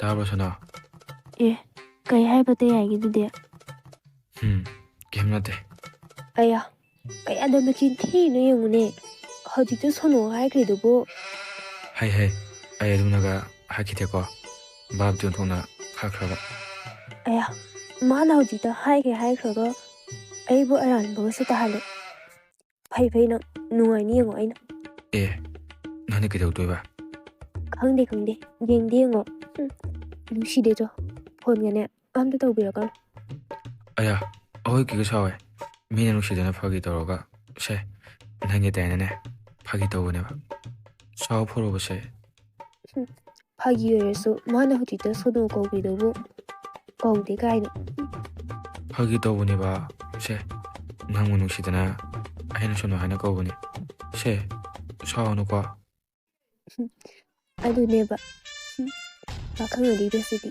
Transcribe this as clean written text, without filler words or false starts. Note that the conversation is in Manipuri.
ꯇꯥꯕ꯭ꯔꯣ ꯁꯅꯥ? ꯑꯦ ꯀꯩ ꯍꯥꯏꯕꯇ ꯌꯥꯏꯒꯦꯗꯨꯗꯤ? ꯀꯩꯝ ꯅꯠꯇꯦ꯫ ꯑꯌꯥ ꯀꯌꯥꯗ ꯃꯆꯤꯟ ꯊꯤꯔꯤꯅꯣ ꯌꯦꯡꯉꯨꯅꯦ ꯍꯧꯖꯤꯛꯇ ꯁꯣꯅꯣ ꯍꯥꯏꯈ꯭ꯔꯤꯗꯨꯕꯨ꯫ ꯍꯩ ꯑꯩ ꯑꯗꯨꯅꯒ ꯍꯥꯏꯈꯤꯗꯦꯀꯣ ꯚꯥꯞꯇꯤ ꯑꯣꯟꯊꯣꯛꯅ ꯐꯈ꯭ꯔꯕ꯫ ꯑꯌꯥ ꯃꯥꯅ ꯍꯧꯖꯤꯛꯇ ꯍꯥꯏꯈ꯭ꯔꯒ ꯑꯩꯕꯨ ꯑꯔꯥꯟꯕꯒꯁꯨ ꯇꯥꯍꯜꯂꯦ꯫ ꯐꯩ ꯅꯪ ꯅꯨꯡꯉꯥꯏꯅꯤ ꯌꯦꯡꯉꯣ ꯑꯩꯅ꯫ ꯑꯦ ꯅꯪꯗꯤ ꯀꯩꯗꯧꯗꯣꯏꯕ? ꯈꯪꯗꯦ ꯌꯦꯡꯗꯦ ꯌꯦꯡꯉꯣ ꯅꯨꯡꯁꯤꯗꯦꯆꯣ ꯐꯣꯟꯒꯅꯦ ꯑꯝꯇ ꯇꯧꯕꯤꯔꯛꯀꯅꯨ꯫ ꯑꯌꯥ ꯑꯋꯣꯏꯒꯤꯒ ꯁꯥꯎꯋꯦ ꯃꯤꯅ ꯅꯨꯡꯁꯤꯗꯅ ꯐꯥꯒꯤ ꯇꯧꯔꯒ ꯁꯦ ꯅꯪꯒꯤ ꯗꯥꯏꯅꯅꯦ ꯐꯥꯒꯤ ꯇꯧꯕꯅꯦꯕ ꯁꯥꯎ ꯐꯣꯔꯣꯕꯁꯦ꯫ ꯐꯥꯒꯤ ꯑꯣꯏꯔꯁꯨ ꯃꯥꯅ ꯍꯧꯖꯤꯛꯇ ꯁꯣꯅꯣ ꯀꯧꯕꯤꯗꯨꯕꯨ ꯀꯧꯗꯦ ꯀꯥꯏꯅ꯫ ꯐꯥꯒꯤ ꯇꯧꯕꯅꯦꯕ ꯁꯦ ꯅꯪꯕꯨ ꯅꯨꯡꯁꯤꯗꯅ ꯑꯩꯅ ꯁꯣꯅꯣ ꯍꯥꯏꯅ ꯀꯧꯕꯅꯤ ꯁꯦ ꯁꯥꯎꯅꯨꯀꯣ꯫ ꯑꯗꯨꯅꯦꯕ ꯄꯥꯈꯪ ꯑꯔꯤꯕꯁꯤꯗꯤ꯫